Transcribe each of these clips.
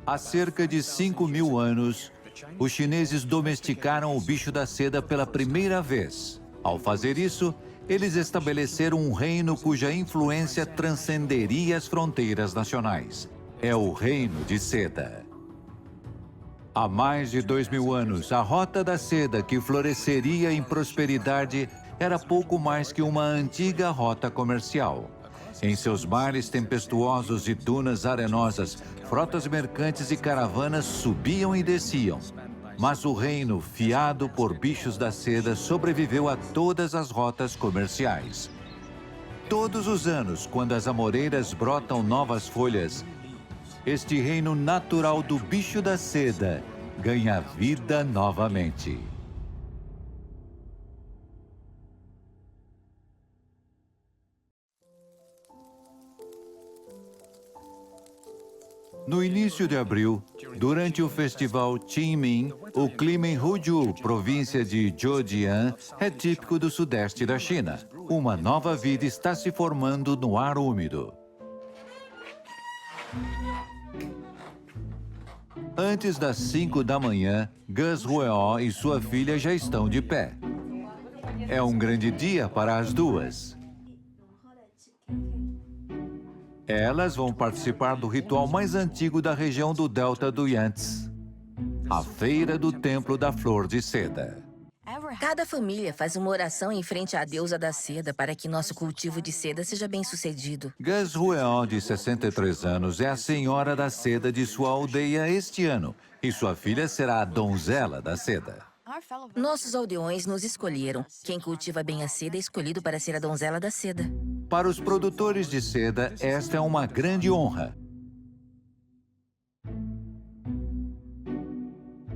Há cerca de 5.000 anos, os chineses domesticaram o bicho da seda pela primeira vez. Ao fazer isso, eles estabeleceram um reino cuja influência transcenderia as fronteiras nacionais. É o Reino de Seda. Há mais de 2.000 anos, a Rota da Seda, que floresceria em prosperidade, era pouco mais que uma antiga rota comercial. Em seus mares tempestuosos e dunas arenosas, frotas mercantes e caravanas subiam e desciam. Mas o reino, fiado por bichos da seda, sobreviveu a todas as rotas comerciais. Todos os anos, quando as amoreiras brotam novas folhas, este reino natural do bicho da seda ganha vida novamente. No início de abril, durante o festival Qingming, o clima em Huzhou, província de Zhejiang, é típico do sudeste da China. Uma nova vida está se formando no ar úmido. Antes das 5 da manhã, Gus Hueo e sua filha já estão de pé. É um grande dia para as duas. Elas vão participar do ritual mais antigo da região do delta do Yangtze, a Feira do Templo da Flor de Seda. Cada família faz uma oração em frente à deusa da seda para que nosso cultivo de seda seja bem-sucedido. Gus Hueo, de 63 anos, é a senhora da seda de sua aldeia este ano, e sua filha será a donzela da seda. Nossos aldeões nos escolheram. Quem cultiva bem a seda é escolhido para ser a donzela da seda. Para os produtores de seda, esta é uma grande honra.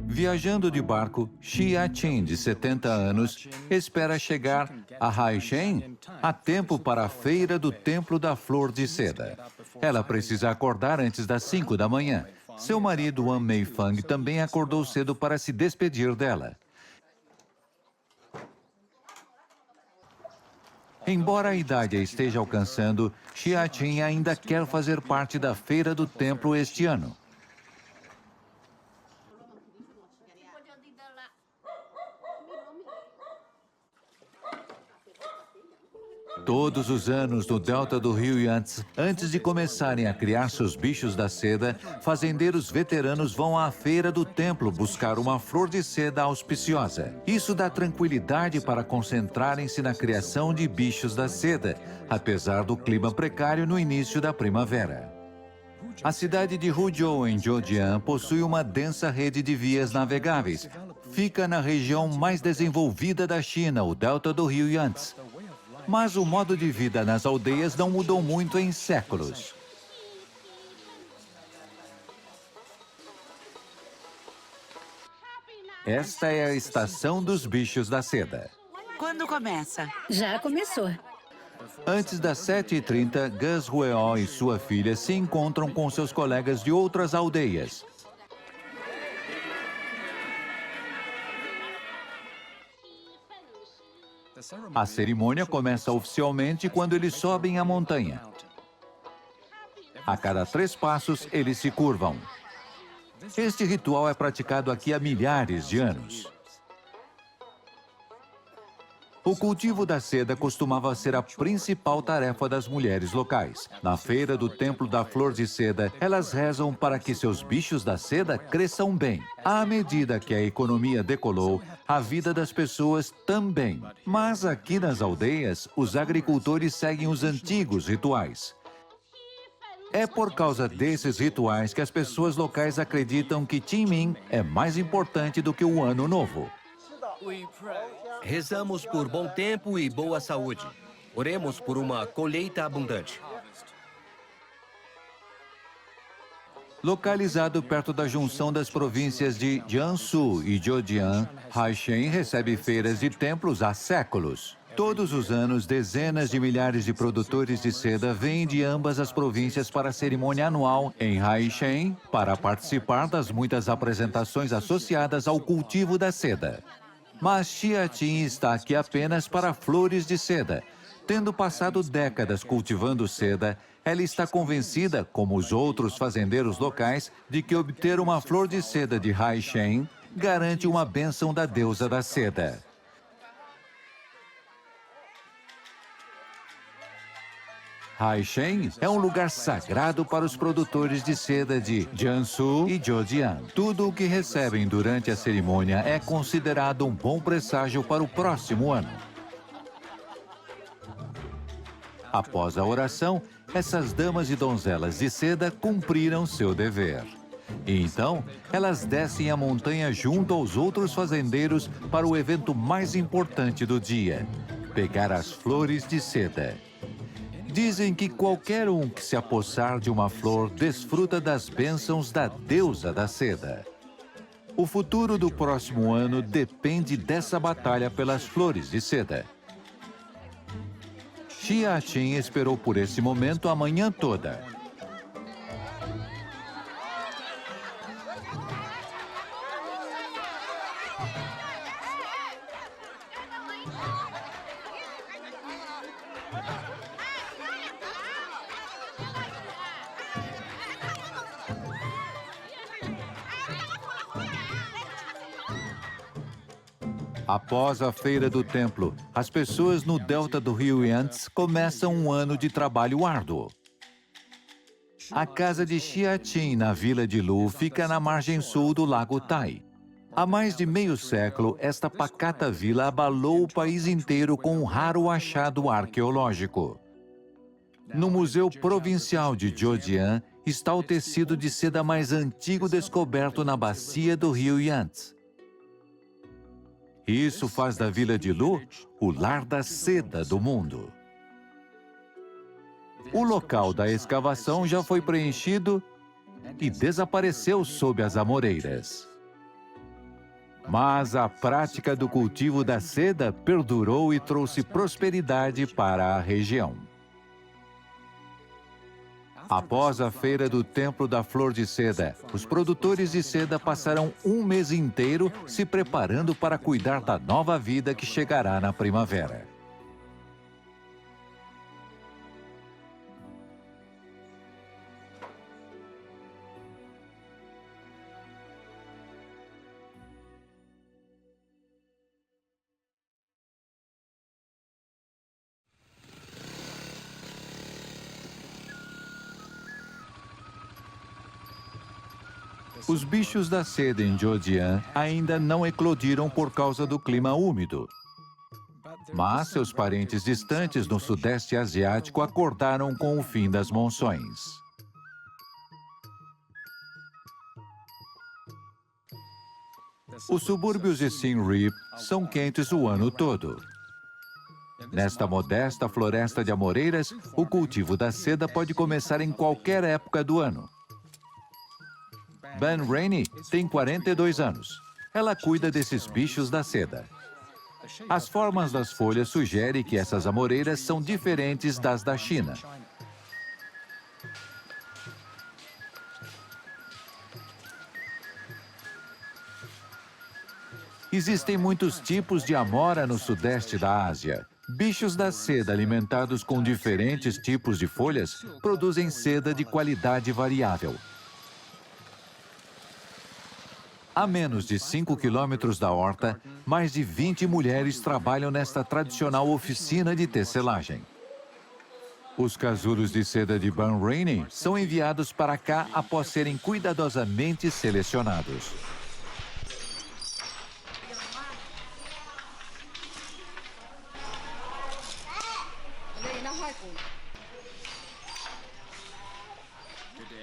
Viajando de barco, Xia Qin, de 70 anos, espera chegar a Haishen a tempo para a Feira do Templo da Flor de Seda. Ela precisa acordar antes das 5 da manhã. Seu marido, Wan Meifang, também acordou cedo para se despedir dela. Embora a idade a esteja alcançando, Xia Qin ainda quer fazer parte da Feira do Templo este ano. Todos os anos no delta do rio Yangtze, antes de começarem a criar seus bichos da seda, fazendeiros veteranos vão à feira do templo buscar uma flor de seda auspiciosa. Isso dá tranquilidade para concentrarem-se na criação de bichos da seda, apesar do clima precário no início da primavera. A cidade de Huzhou, em Zhejiang, possui uma densa rede de vias navegáveis. Fica na região mais desenvolvida da China, o delta do rio Yangtze. Mas o modo de vida nas aldeias não mudou muito em séculos. Esta é a estação dos bichos da seda. Quando começa? Já começou. Antes das 7h30, Gus Hueo e sua filha se encontram com seus colegas de outras aldeias. A cerimônia começa oficialmente quando eles sobem a montanha. A cada 3 passos, eles se curvam. Este ritual é praticado aqui há milhares de anos. O cultivo da seda costumava ser a principal tarefa das mulheres locais. Na feira do Templo da Flor de Seda, elas rezam para que seus bichos da seda cresçam bem. À medida que a economia decolou, a vida das pessoas também. Mas aqui nas aldeias, os agricultores seguem os antigos rituais. É por causa desses rituais que as pessoas locais acreditam que Qingming é mais importante do que o Ano Novo. Rezamos por bom tempo e boa saúde. Oremos por uma colheita abundante. Localizado perto da junção das províncias de Jiangsu e Zhejiang, Haishen recebe feiras de templos há séculos. Todos os anos, dezenas de milhares de produtores de seda vêm de ambas as províncias para a cerimônia anual em Haishen para participar das muitas apresentações associadas ao cultivo da seda. Mas Xia Qin está aqui apenas para flores de seda. Tendo passado décadas cultivando seda, ela está convencida, como os outros fazendeiros locais, de que obter uma flor de seda de Hai Shen garante uma bênção da deusa da seda. Hai Shen é um lugar sagrado para os produtores de seda de Jiangsu e Zhejiang. Tudo o que recebem durante a cerimônia é considerado um bom presságio para o próximo ano. Após a oração, essas damas e donzelas de seda cumpriram seu dever. E então, elas descem a montanha junto aos outros fazendeiros para o evento mais importante do dia: pegar as flores de seda. Dizem que qualquer um que se apossar de uma flor desfruta das bênçãos da deusa da seda. O futuro do próximo ano depende dessa batalha pelas flores de seda. Xia Qin esperou por esse momento a manhã toda. Após a feira do templo, as pessoas no delta do rio Yangtze começam um ano de trabalho árduo. A casa de Xia Qin, na vila de Lu, fica na margem sul do lago Tai. Há mais de meio século, esta pacata vila abalou o país inteiro com um raro achado arqueológico. No Museu Provincial de Zhejiang está o tecido de seda mais antigo descoberto na bacia do rio Yangtze. Isso faz da vila de Lu o lar da seda do mundo. O local da escavação já foi preenchido e desapareceu sob as amoreiras. Mas a prática do cultivo da seda perdurou e trouxe prosperidade para a região. Após a feira do Templo da Flor de Seda, os produtores de seda passaram um mês inteiro se preparando para cuidar da nova vida que chegará na primavera. Os bichos da seda em Zhejiang ainda não eclodiram por causa do clima úmido. Mas seus parentes distantes no Sudeste Asiático acordaram com o fim das monções. Os subúrbios de Siem Reap são quentes o ano todo. Nesta modesta floresta de amoreiras, o cultivo da seda pode começar em qualquer época do ano. Ben Rainey tem 42 anos. Ela cuida desses bichos da seda. As formas das folhas sugerem que essas amoreiras são diferentes das da China. Existem muitos tipos de amora no sudeste da Ásia. Bichos da seda alimentados com diferentes tipos de folhas produzem seda de qualidade variável. A menos de 5 quilômetros da horta, mais de 20 mulheres trabalham nesta tradicional oficina de tecelagem. Os casulos de seda de Ben Rainey são enviados para cá após serem cuidadosamente selecionados.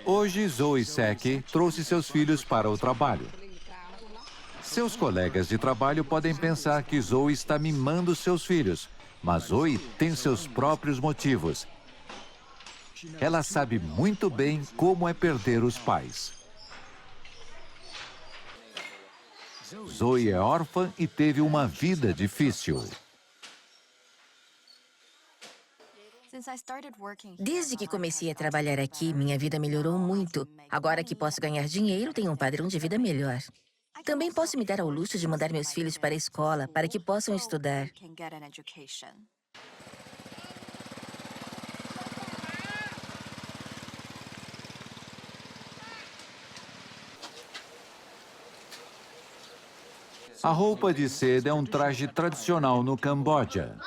Hoje, Zoe Seki trouxe seus filhos para o trabalho. Seus colegas de trabalho podem pensar que Zoe está mimando seus filhos, mas Zoe tem seus próprios motivos. Ela sabe muito bem como é perder os pais. Zoe é órfã e teve uma vida difícil. Desde que comecei a trabalhar aqui, minha vida melhorou muito. Agora que posso ganhar dinheiro, tenho um padrão de vida melhor. Também posso me dar ao luxo de mandar meus filhos para a escola, para que possam estudar. A roupa de seda é um traje tradicional no Camboja.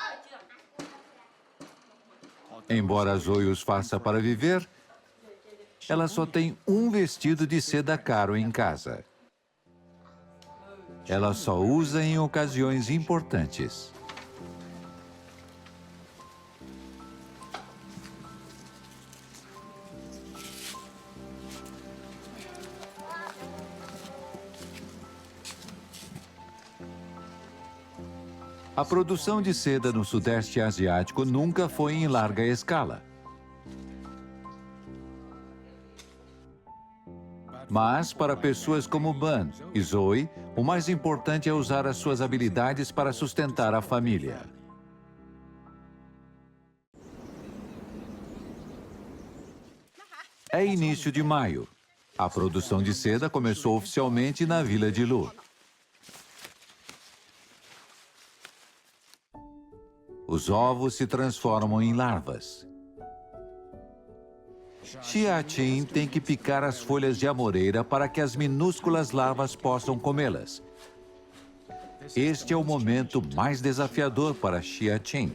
Embora Zoe os faça para viver, ela só tem um vestido de seda caro em casa. Ela só usa em ocasiões importantes. A produção de seda no Sudeste Asiático nunca foi em larga escala. Mas, para pessoas como Ban e Zoe, o mais importante é usar as suas habilidades para sustentar a família. É início de maio. A produção de seda começou oficialmente na Vila de Lu. Os ovos se transformam em larvas. Xiatin tem que picar as folhas de amoreira para que as minúsculas larvas possam comê-las. Este é o momento mais desafiador para Xiatin.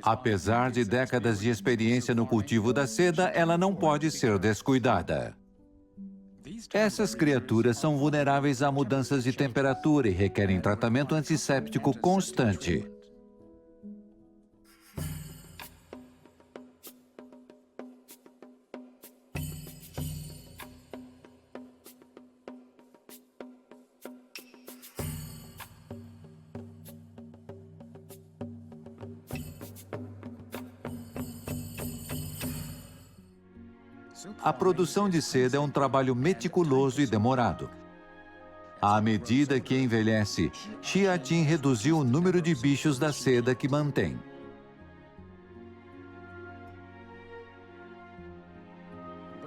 Apesar de décadas de experiência no cultivo da seda, ela não pode ser descuidada. Essas criaturas são vulneráveis a mudanças de temperatura e requerem tratamento antisséptico constante. A produção de seda é um trabalho meticuloso e demorado. À medida que envelhece, Xiatin reduziu o número de bichos da seda que mantém.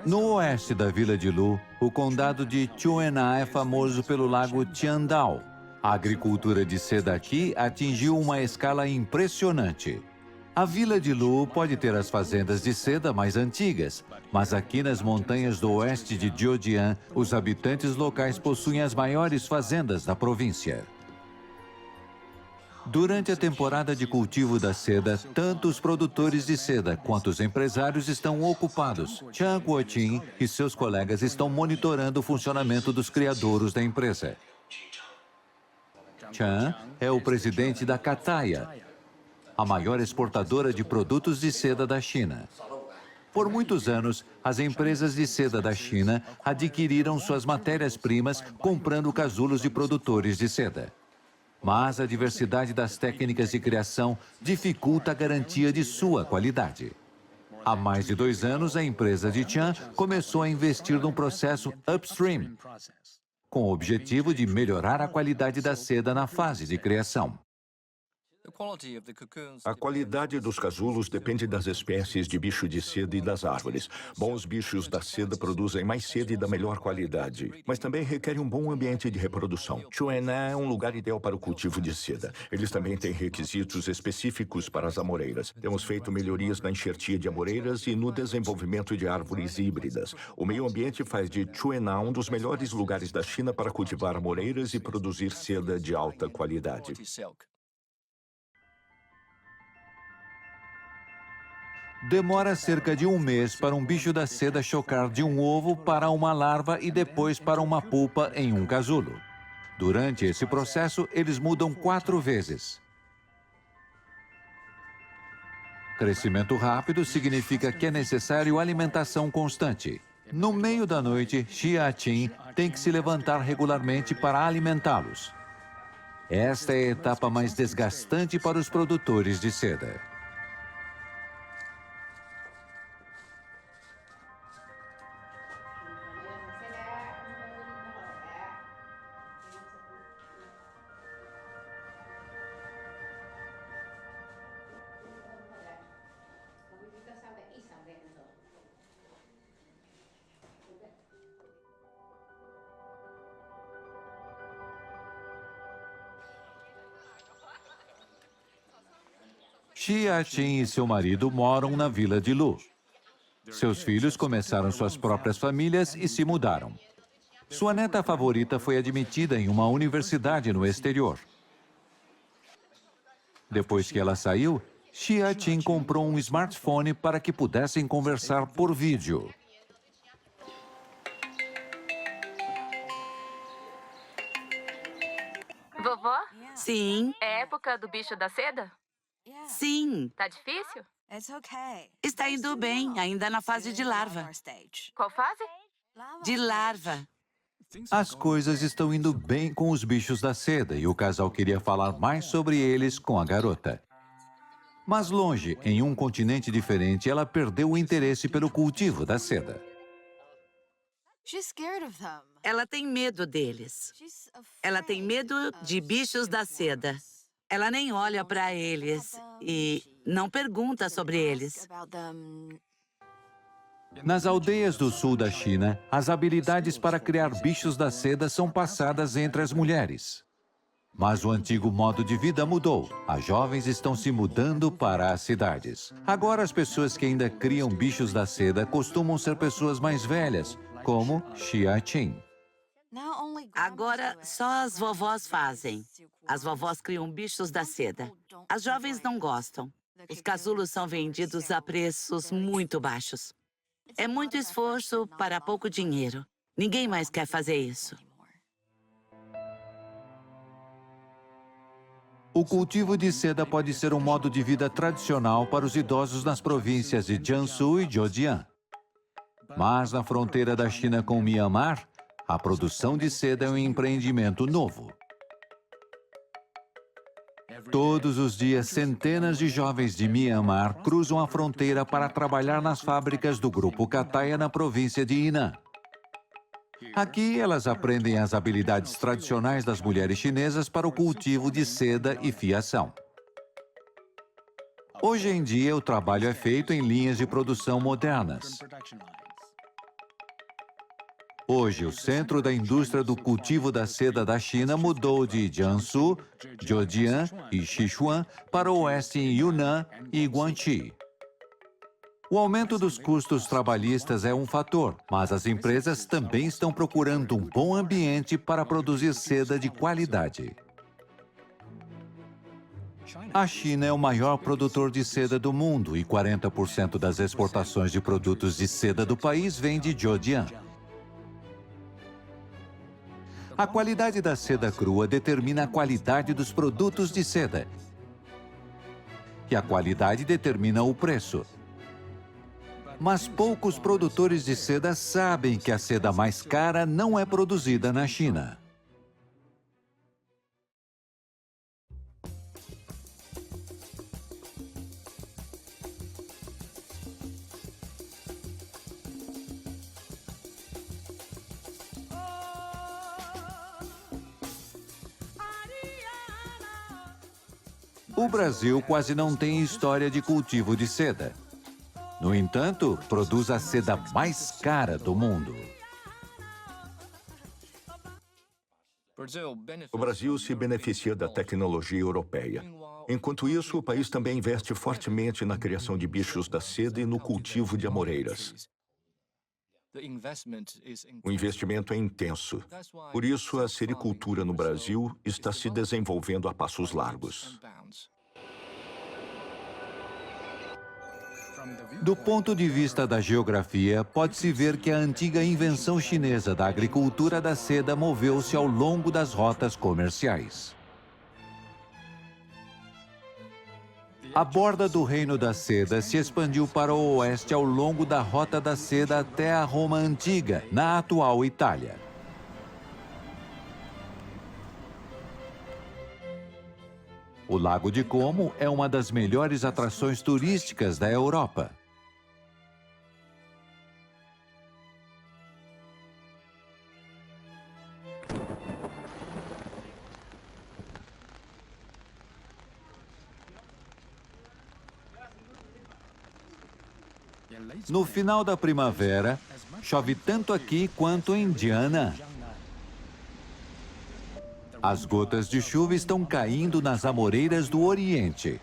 No oeste da Vila de Lu, o condado de Chuena é famoso pelo lago Tiandao. A agricultura de seda aqui atingiu uma escala impressionante. A Vila de Lu pode ter as fazendas de seda mais antigas, mas aqui nas montanhas do oeste de Jiujiang, os habitantes locais possuem as maiores fazendas da província. Durante a temporada de cultivo da seda, tanto os produtores de seda quanto os empresários estão ocupados. Chan Guoqing e seus colegas estão monitorando o funcionamento dos criadouros da empresa. Chan é o presidente da Cataya, a maior exportadora de produtos de seda da China. Por muitos anos, as empresas de seda da China adquiriram suas matérias-primas comprando casulos de produtores de seda. Mas a diversidade das técnicas de criação dificulta a garantia de sua qualidade. Há mais de 2 anos, a empresa de Chan começou a investir num processo upstream, com o objetivo de melhorar a qualidade da seda na fase de criação. A qualidade dos casulos depende das espécies de bicho de seda e das árvores. Bons bichos da seda produzem mais seda e da melhor qualidade, mas também requerem um bom ambiente de reprodução. Chuena é um lugar ideal para o cultivo de seda. Eles também têm requisitos específicos para as amoreiras. Temos feito melhorias na enxertia de amoreiras e no desenvolvimento de árvores híbridas. O meio ambiente faz de Chuena um dos melhores lugares da China para cultivar amoreiras e produzir seda de alta qualidade. Demora cerca de 1 mês para um bicho da seda chocar de um ovo para uma larva e depois para uma pupa em um casulo. Durante esse processo, eles mudam 4 vezes. Crescimento rápido significa que é necessário alimentação constante. No meio da noite, Xiatin tem que se levantar regularmente para alimentá-los. Esta é a etapa mais desgastante para os produtores de seda. Xiatin e seu marido moram na Vila de Lu. Seus filhos começaram suas próprias famílias e se mudaram. Sua neta favorita foi admitida em uma universidade no exterior. Depois que ela saiu, Xia Qin comprou um smartphone para que pudessem conversar por vídeo. Vovó, Sim, é época do bicho da seda? sim. Tá difícil? Está indo bem, ainda na fase de larva. Qual fase? De larva. As coisas estão indo bem com os bichos da seda e o casal queria falar mais sobre eles com a garota. Mas longe, em um continente diferente, ela perdeu o interesse pelo cultivo da seda. Ela tem medo deles. Ela tem medo de bichos da seda. Ela nem olha para eles e não pergunta sobre eles. Nas aldeias do sul da China, as habilidades para criar bichos da seda são passadas entre as mulheres. Mas o antigo modo de vida mudou. As jovens estão se mudando para as cidades. Agora, as pessoas que ainda criam bichos da seda costumam ser pessoas mais velhas, como Xia Qin. Agora, só as vovós fazem. As vovós criam bichos da seda. As jovens não gostam. Os casulos são vendidos a preços muito baixos. É muito esforço para pouco dinheiro. Ninguém mais quer fazer isso. O cultivo de seda pode ser um modo de vida tradicional para os idosos nas províncias de Jiangsu e Zhejiang. Mas na fronteira da China com Mianmar, a produção de seda é um empreendimento novo. Todos os dias, centenas de jovens de Mianmar cruzam a fronteira para trabalhar nas fábricas do Grupo Cataya na província de Yunnan. Aqui, elas aprendem as habilidades tradicionais das mulheres chinesas para o cultivo de seda e fiação. Hoje em dia, o trabalho é feito em linhas de produção modernas. Hoje, o centro da indústria do cultivo da seda da China mudou de Jiangsu, Zhejiang e Sichuan para o oeste em Yunnan e Guangxi. O aumento dos custos trabalhistas é um fator, mas as empresas também estão procurando um bom ambiente para produzir seda de qualidade. A China é o maior produtor de seda do mundo e 40% das exportações de produtos de seda do país vem de Zhejiang. A qualidade da seda crua determina a qualidade dos produtos de seda. E a qualidade determina o preço. Mas poucos produtores de seda sabem que a seda mais cara não é produzida na China. O Brasil quase não tem história de cultivo de seda. No entanto, produz a seda mais cara do mundo. O Brasil se beneficia da tecnologia europeia. Enquanto isso, o país também investe fortemente na criação de bichos da seda e no cultivo de amoreiras. O investimento é intenso. Por isso, a sericultura no Brasil está se desenvolvendo a passos largos. Do ponto de vista da geografia, pode-se ver que a antiga invenção chinesa da agricultura da seda moveu-se ao longo das rotas comerciais. A borda do Reino da Seda se expandiu para o oeste ao longo da Rota da Seda até a Roma Antiga, na atual Itália. O Lago de Como é uma das melhores atrações turísticas da Europa. No final da primavera, chove tanto aqui quanto em Jiangnan. As gotas de chuva estão caindo nas amoreiras do Oriente.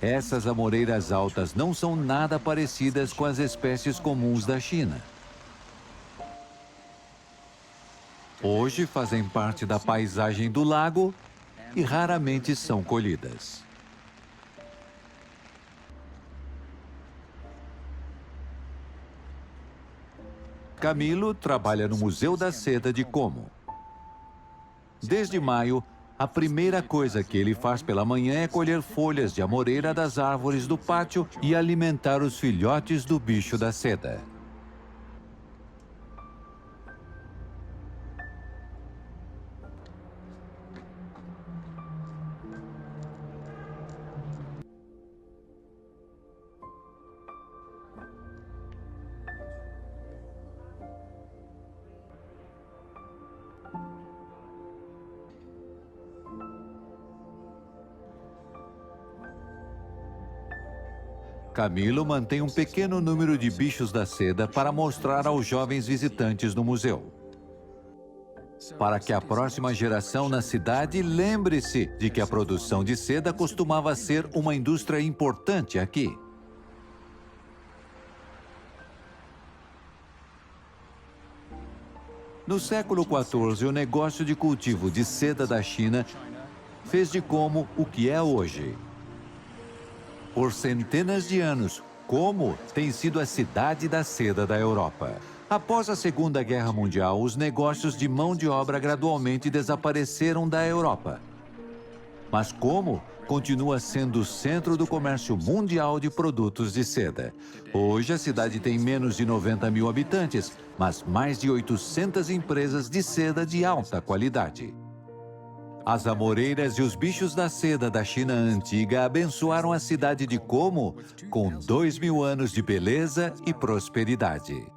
Essas amoreiras altas não são nada parecidas com as espécies comuns da China. Hoje fazem parte da paisagem do lago e raramente são colhidas. Camilo trabalha no Museu da Seda de Como. Desde maio, a primeira coisa que ele faz pela manhã é colher folhas de amoreira das árvores do pátio e alimentar os filhotes do bicho da seda. Camilo mantém um pequeno número de bichos da seda para mostrar aos jovens visitantes no museu. Para que a próxima geração na cidade lembre-se de que a produção de seda costumava ser uma indústria importante aqui. No século XIV, o negócio de cultivo de seda da China fez de Como o que é hoje. Por centenas de anos, Como tem sido a cidade da seda da Europa. Após a Segunda Guerra Mundial, os negócios de mão de obra gradualmente desapareceram da Europa. Mas Como continua sendo o centro do comércio mundial de produtos de seda. Hoje, a cidade tem menos de 90 mil habitantes, mas mais de 800 empresas de seda de alta qualidade. As amoreiras e os bichos da seda da China antiga abençoaram a cidade de Como com 2000 anos de beleza e prosperidade.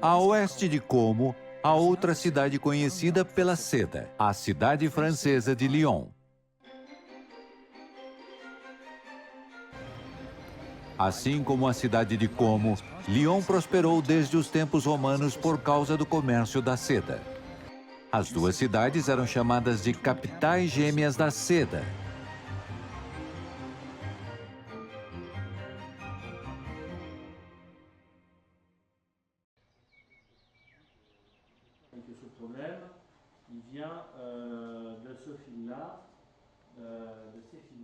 A oeste de Como, há outra cidade conhecida pela seda, a cidade francesa de Lyon. Assim como a cidade de Como, Lyon prosperou desde os tempos romanos por causa do comércio da seda. As duas cidades eram chamadas de capitais gêmeas da seda.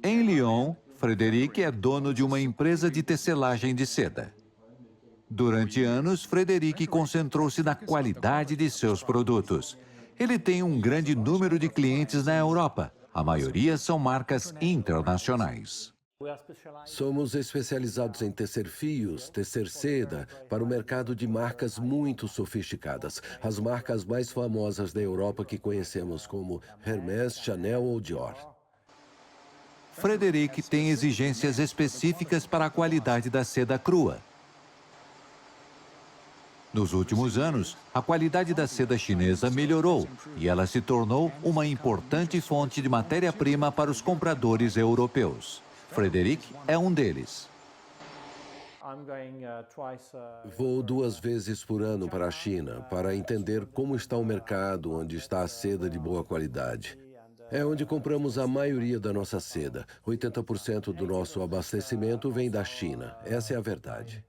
Em Lyon, Frederic é dono de uma empresa de tecelagem de seda. Durante anos, Frederic concentrou-se na qualidade de seus produtos. Ele tem um grande número de clientes na Europa. A maioria são marcas internacionais. Somos especializados em tecer fios, tecer seda, para o mercado de marcas muito sofisticadas. As marcas mais famosas da Europa que conhecemos como Hermès, Chanel ou Dior. Frederic tem exigências específicas para a qualidade da seda crua. Nos últimos anos, a qualidade da seda chinesa melhorou e ela se tornou uma importante fonte de matéria-prima para os compradores europeus. Frederic é um deles. Vou 2 vezes por ano para a China para entender como está o mercado onde está a seda de boa qualidade. É onde compramos a maioria da nossa seda. 80% do nosso abastecimento vem da China. Essa é a verdade.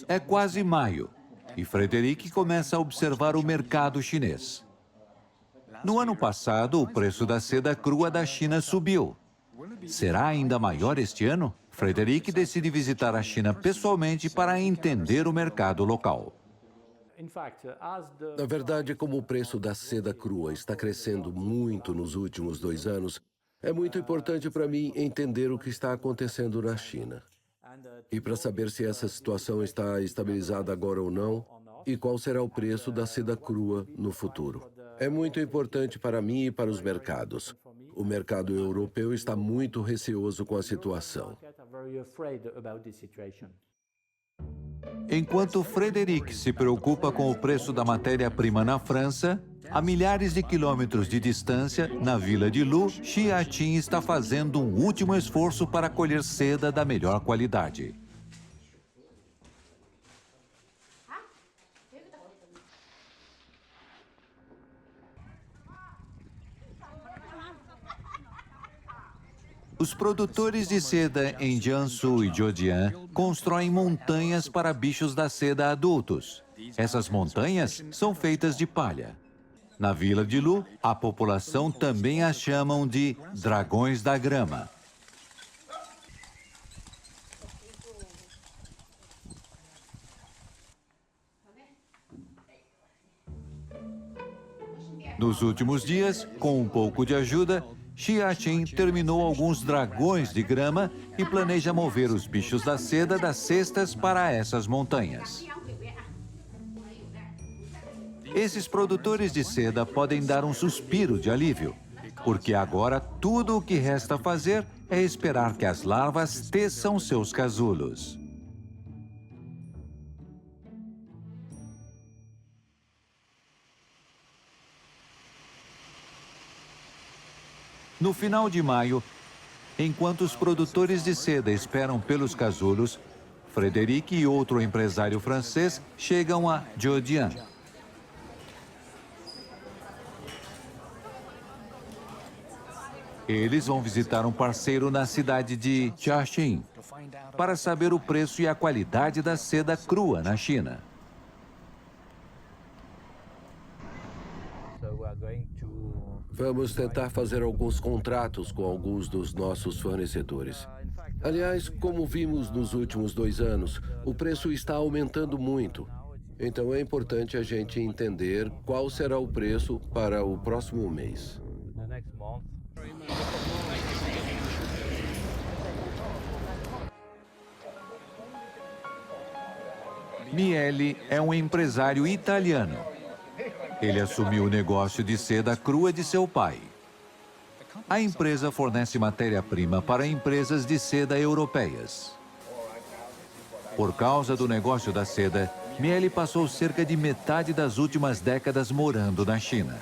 É quase maio e Frederic começa a observar o mercado chinês. No ano passado, o preço da seda crua da China subiu. Será ainda maior este ano? Frederic decide visitar a China pessoalmente para entender o mercado local. Na verdade, como o preço da seda crua está crescendo muito nos últimos 2 anos, é muito importante para mim entender o que está acontecendo na China. E para saber se essa situação está estabilizada agora ou não, e qual será o preço da seda crua no futuro. É muito importante para mim e para os mercados. O mercado europeu está muito receoso com a situação. Enquanto Frederic se preocupa com o preço da matéria-prima na França, a milhares de quilômetros de distância, na vila de Lu, Xiatin está fazendo um último esforço para colher seda da melhor qualidade. Os produtores de seda em Jiangsu e Zhejiang constroem montanhas para bichos da seda adultos. Essas montanhas são feitas de palha. Na vila de Lu, a população também as chamam de dragões da grama. Nos últimos dias, com um pouco de ajuda, Xiaxin terminou alguns dragões de grama e planeja mover os bichos da seda das cestas para essas montanhas. Esses produtores de seda podem dar um suspiro de alívio, porque agora tudo o que resta fazer é esperar que as larvas teçam seus casulos. No final de maio, enquanto os produtores de seda esperam pelos casulos, Frederic e outro empresário francês chegam a Zhejiang. Eles vão visitar um parceiro na cidade de Jiaxing para saber o preço e a qualidade da seda crua na China. Vamos tentar fazer alguns contratos com alguns dos nossos fornecedores. Aliás, como vimos nos últimos 2 anos, o preço está aumentando muito. Então é importante a gente entender qual será o preço para o próximo mês. Miele é um empresário italiano. Ele assumiu o negócio de seda crua de seu pai. A empresa fornece matéria-prima para empresas de seda europeias. Por causa do negócio da seda, Miele passou cerca de metade das últimas décadas morando na China.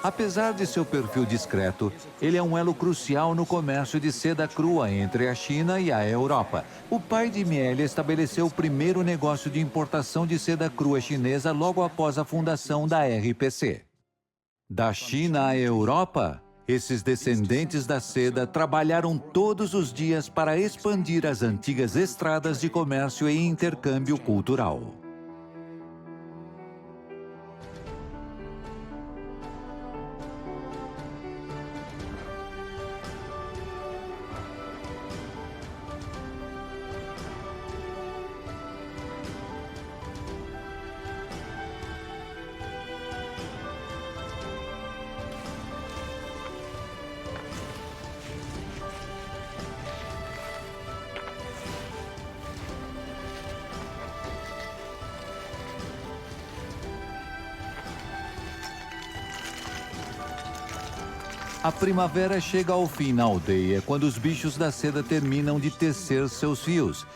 Apesar de seu perfil discreto, ele é um elo crucial no comércio de seda crua entre a China e a Europa. O pai de Miele estabeleceu o primeiro negócio de importação de seda crua chinesa logo após a fundação da RPC. Da China à Europa, esses descendentes da seda trabalharam todos os dias para expandir as antigas estradas de comércio e intercâmbio cultural. A primavera chega ao fim na aldeia quando os bichos da seda terminam de tecer seus fios.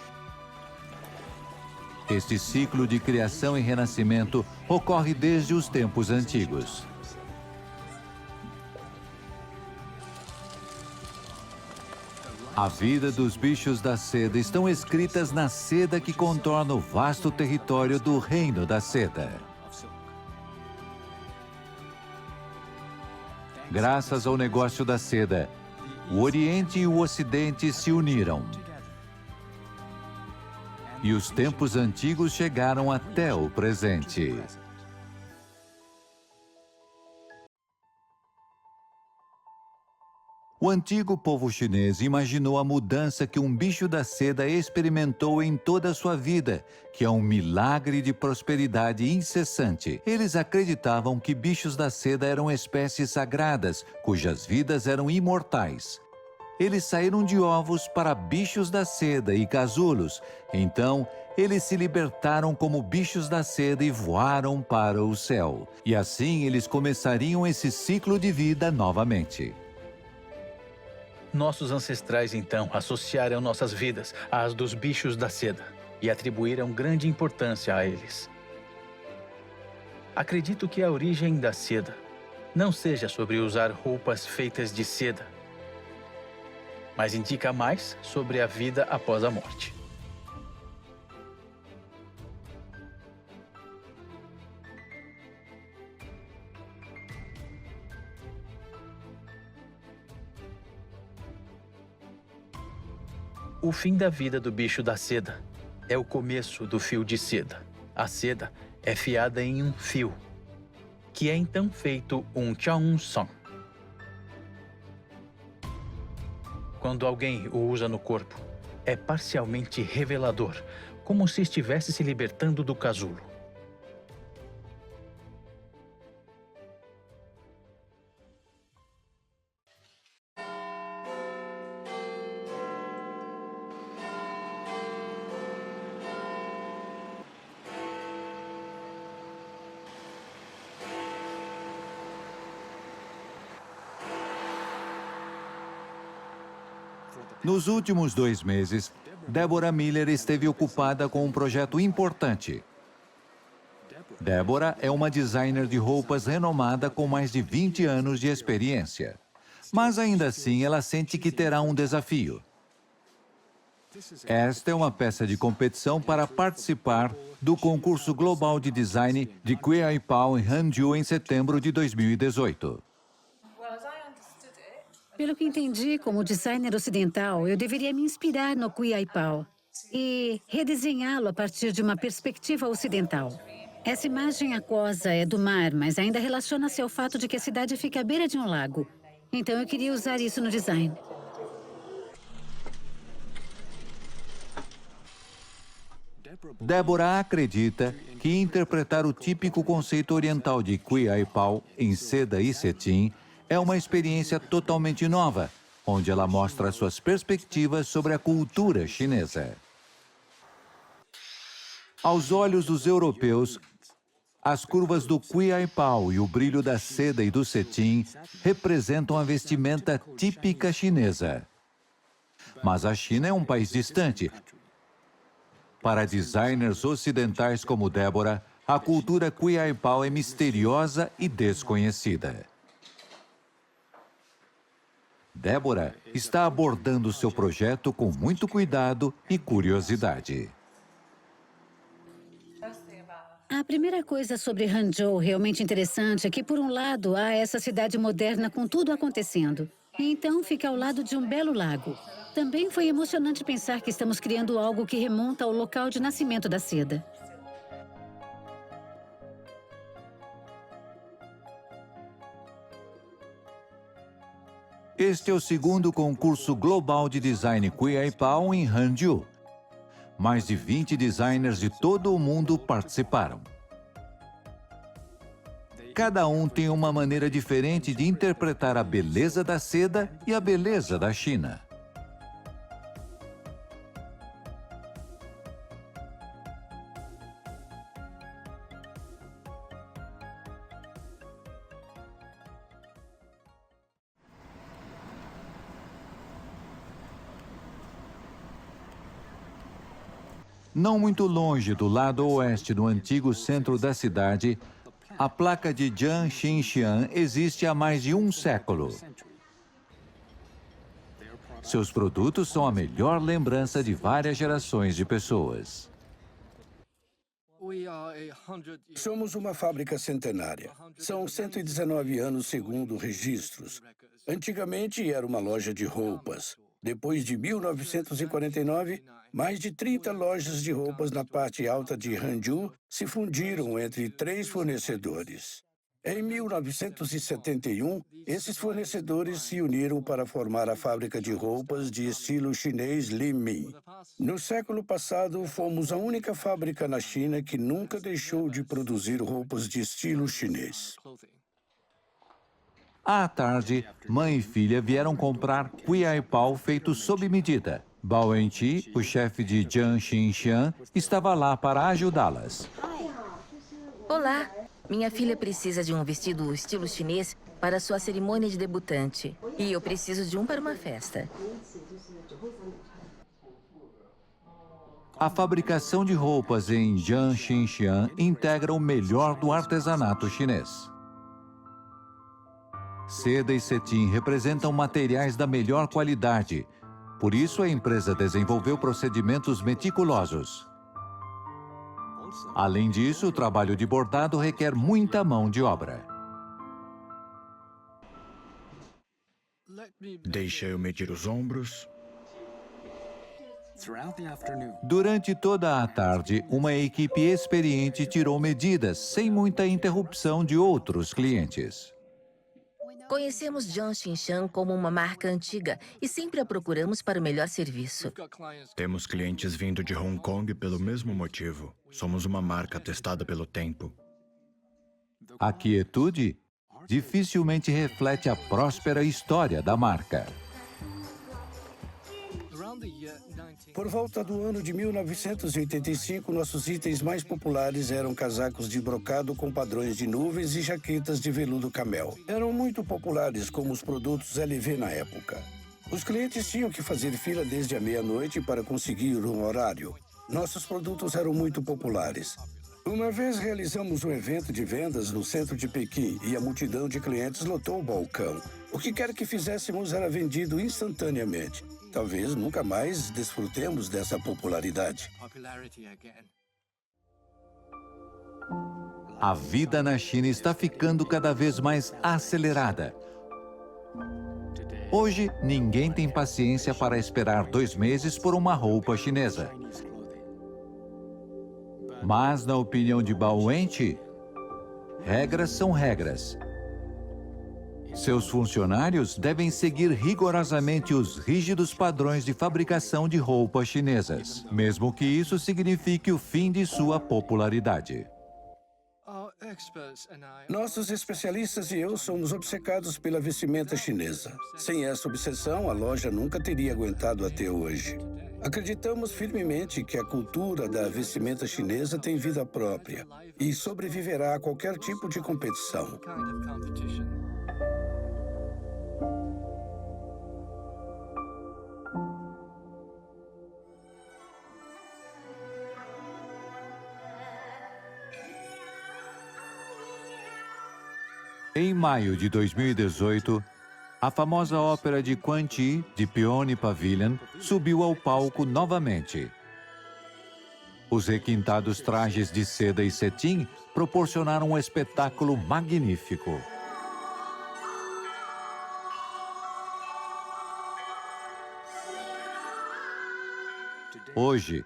Este ciclo de criação e renascimento ocorre desde os tempos antigos. A vida dos bichos da seda estão escritas na seda que contorna o vasto território do Reino da Seda. Graças ao negócio da seda, o Oriente e o Ocidente se uniram. E os tempos antigos chegaram até o presente. O antigo povo chinês imaginou a mudança que um bicho da seda experimentou em toda a sua vida, que é um milagre de prosperidade incessante. Eles acreditavam que bichos da seda eram espécies sagradas, cujas vidas eram imortais. Eles saíram de ovos para bichos da seda e casulos. Então, eles se libertaram como bichos da seda e voaram para o céu. E assim eles começariam esse ciclo de vida novamente. Nossos ancestrais, então, associaram nossas vidas às dos bichos da seda e atribuíram grande importância a eles. Acredito que a origem da seda não seja sobre usar roupas feitas de seda, mas indica mais sobre a vida após a morte. O fim da vida do bicho da seda é o começo do fio de seda. A seda é fiada em um fio, que é então feito um cheongsong. Quando alguém o usa no corpo, é parcialmente revelador, como se estivesse se libertando do casulo. Nos últimos 2 meses, Débora Miller esteve ocupada com um projeto importante. Débora é uma designer de roupas renomada com mais de 20 anos de experiência. Mas ainda assim, ela sente que terá um desafio. Esta é uma peça de competição para participar do concurso global de design de Kwe Ai Pao em Hangzhou em setembro de 2018. Pelo que entendi, como designer ocidental, eu deveria me inspirar no Kwe Ai Pao e redesenhá-lo a partir de uma perspectiva ocidental. Essa imagem aquosa é do mar, mas ainda relaciona-se ao fato de que a cidade fica à beira de um lago. Então eu queria usar isso no design. Débora acredita que interpretar o típico conceito oriental de Kwe Ai Pao em seda e cetim é uma experiência totalmente nova, onde ela mostra suas perspectivas sobre a cultura chinesa. Aos olhos dos europeus, as curvas do Kwe Ai Pao e o brilho da seda e do cetim representam a vestimenta típica chinesa. Mas a China é um país distante. Para designers ocidentais como Débora, a cultura Kwe Ai Pao é misteriosa e desconhecida. Débora está abordando seu projeto com muito cuidado e curiosidade. A primeira coisa sobre Hangzhou realmente interessante é que, por um lado, há essa cidade moderna com tudo acontecendo. E então fica ao lado de um belo lago. Também foi emocionante pensar que estamos criando algo que remonta ao local de nascimento da seda. Este é o segundo concurso global de design Kwe Ai Pao em Hangzhou. Mais de 20 designers de todo o mundo participaram. Cada um tem uma maneira diferente de interpretar a beleza da seda e a beleza da China. Não muito longe do lado oeste do antigo centro da cidade, a placa de Jiang Xinxian existe há mais de um século. Seus produtos são a melhor lembrança de várias gerações de pessoas. Somos uma fábrica centenária. São 119 anos segundo registros. Antigamente era uma loja de roupas. Depois de 1949, mais de 30 lojas de roupas na parte alta de Hangzhou se fundiram entre 3 fornecedores. Em 1971, esses fornecedores se uniram para formar a fábrica de roupas de estilo chinês Li-Ming. No século passado, fomos a única fábrica na China que nunca deixou de produzir roupas de estilo chinês. À tarde, mãe e filha vieram comprar Kwe Ai Pao feito sob medida. Bao Wenqi, o chefe de Jiang Xinxian, estava lá para ajudá-las. Olá, minha filha precisa de um vestido estilo chinês para sua cerimônia de debutante. E eu preciso de um para uma festa. A fabricação de roupas em Jiang Xinxian integra o melhor do artesanato chinês. Seda e cetim representam materiais da melhor qualidade. Por isso, a empresa desenvolveu procedimentos meticulosos. Além disso, o trabalho de bordado requer muita mão de obra. Deixa eu medir os ombros. Durante toda a tarde, uma equipe experiente tirou medidas, sem muita interrupção de outros clientes. Conhecemos Jiang Xinshan como uma marca antiga e sempre a procuramos para o melhor serviço. Temos clientes vindo de Hong Kong pelo mesmo motivo. Somos uma marca testada pelo tempo. A quietude dificilmente reflete a próspera história da marca. Por volta do ano de 1985, nossos itens mais populares eram casacos de brocado com padrões de nuvens e jaquetas de veludo camel. Eram muito populares como os produtos LV na época. Os clientes tinham que fazer fila desde a meia-noite para conseguir um horário. Nossos produtos eram muito populares. Uma vez realizamos um evento de vendas no centro de Pequim e a multidão de clientes lotou o balcão. O que quer que fizéssemos era vendido instantaneamente. Talvez nunca mais desfrutemos dessa popularidade. A vida na China está ficando cada vez mais acelerada. Hoje, ninguém tem paciência para esperar 2 meses por uma roupa chinesa. Mas, na opinião de Bao Wenqi, regras são regras. Seus funcionários devem seguir rigorosamente os rígidos padrões de fabricação de roupas chinesas, mesmo que isso signifique o fim de sua popularidade. Nossos especialistas e eu somos obcecados pela vestimenta chinesa. Sem essa obsessão, a loja nunca teria aguentado até hoje. Acreditamos firmemente que a cultura da vestimenta chinesa tem vida própria e sobreviverá a qualquer tipo de competição. Em maio de 2018, a famosa ópera de Quan Chi, de Peony Pavilion, subiu ao palco novamente. Os requintados trajes de seda e cetim proporcionaram um espetáculo magnífico. Hoje,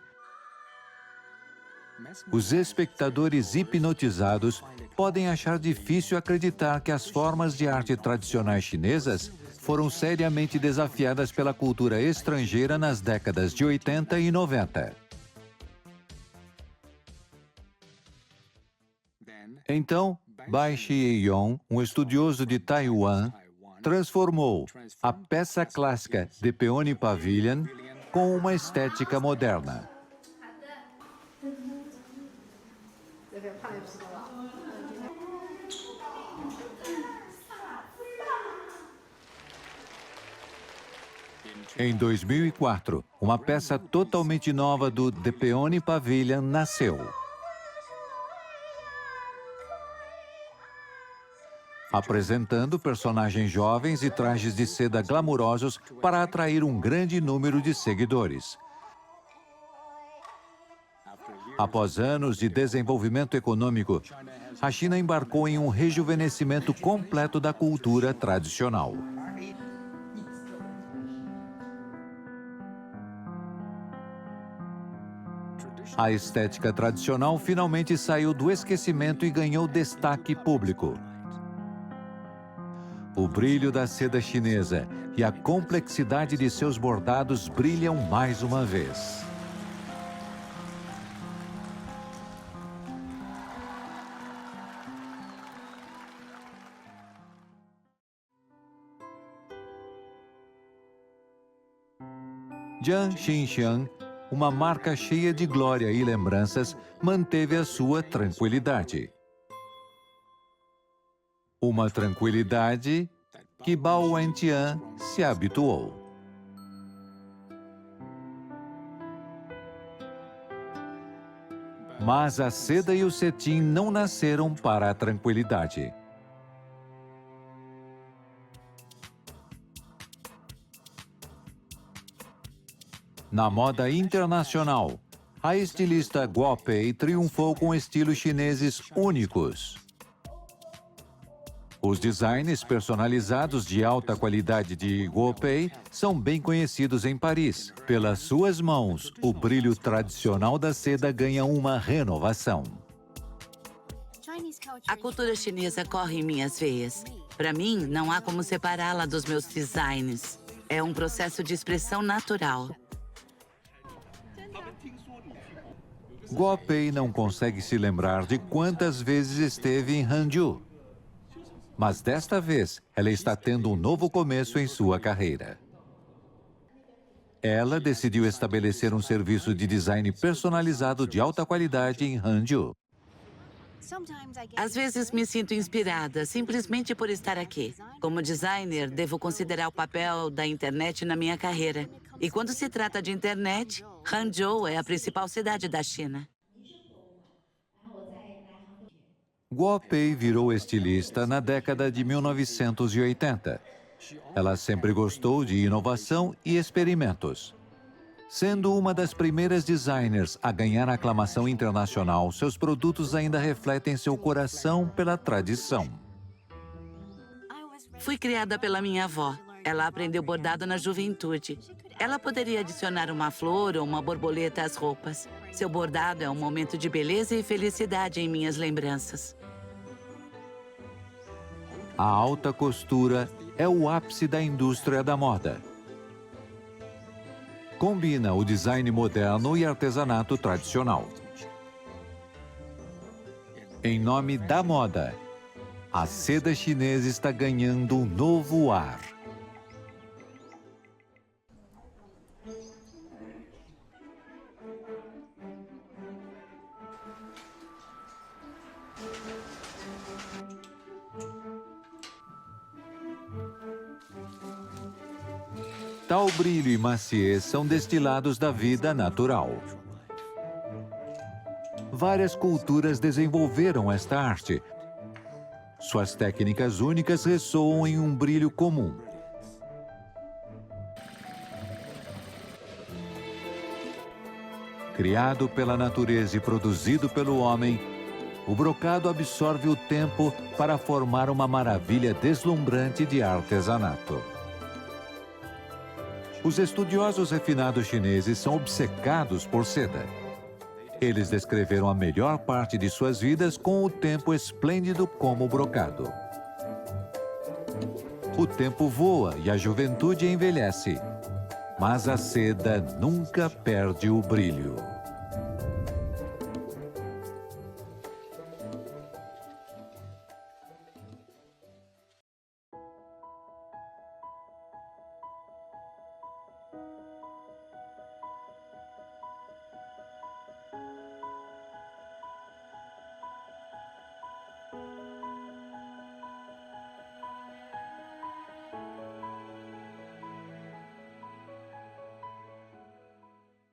os espectadores hipnotizados podem achar difícil acreditar que as formas de arte tradicionais chinesas foram seriamente desafiadas pela cultura estrangeira nas décadas de 80 e 90. Então, Bai Xiyong, um estudioso de Taiwan, transformou a peça clássica de Peony Pavilion com uma estética moderna. Em 2004, uma peça totalmente nova do The Peony Pavilion nasceu. Apresentando personagens jovens e trajes de seda glamurosos para atrair um grande número de seguidores. Após anos de desenvolvimento econômico, a China embarcou em um rejuvenescimento completo da cultura tradicional. A estética tradicional finalmente saiu do esquecimento e ganhou destaque público. O brilho da seda chinesa e a complexidade de seus bordados brilham mais uma vez. Jiang Xinshan, uma marca cheia de glória e lembranças, manteve a sua tranquilidade. Uma tranquilidade que Bao Wenqian se habituou. Mas a seda e o cetim não nasceram para a tranquilidade. Na moda internacional, a estilista Guo Pei triunfou com estilos chineses únicos. Os designs personalizados de alta qualidade de Guopei são bem conhecidos em Paris. Pelas suas mãos, o brilho tradicional da seda ganha uma renovação. A cultura chinesa corre em minhas veias. Para mim, não há como separá-la dos meus designs. É um processo de expressão natural. Guopei não consegue se lembrar de quantas vezes esteve em Hangzhou. Mas desta vez, ela está tendo um novo começo em sua carreira. Ela decidiu estabelecer um serviço de design personalizado de alta qualidade em Hangzhou. Às vezes me sinto inspirada simplesmente por estar aqui. Como designer, devo considerar o papel da internet na minha carreira. E quando se trata de internet, Hangzhou é a principal cidade da China. Guopei virou estilista na década de 1980. Ela sempre gostou de inovação e experimentos. Sendo uma das primeiras designers a ganhar aclamação internacional, seus produtos ainda refletem seu coração pela tradição. Fui criada pela minha avó. Ela aprendeu bordado na juventude. Ela poderia adicionar uma flor ou uma borboleta às roupas. Seu bordado é um momento de beleza e felicidade em minhas lembranças. A alta costura é o ápice da indústria da moda. Combina o design moderno e artesanato tradicional. Em nome da moda, a seda chinesa está ganhando um novo ar. Tal brilho e maciez são destilados da vida natural. Várias culturas desenvolveram esta arte. Suas técnicas únicas ressoam em um brilho comum. Criado pela natureza e produzido pelo homem, o brocado absorve o tempo para formar uma maravilha deslumbrante de artesanato. Os estudiosos refinados chineses são obcecados por seda. Eles descreveram a melhor parte de suas vidas com o tempo esplêndido como o brocado. O tempo voa e a juventude envelhece, mas a seda nunca perde o brilho.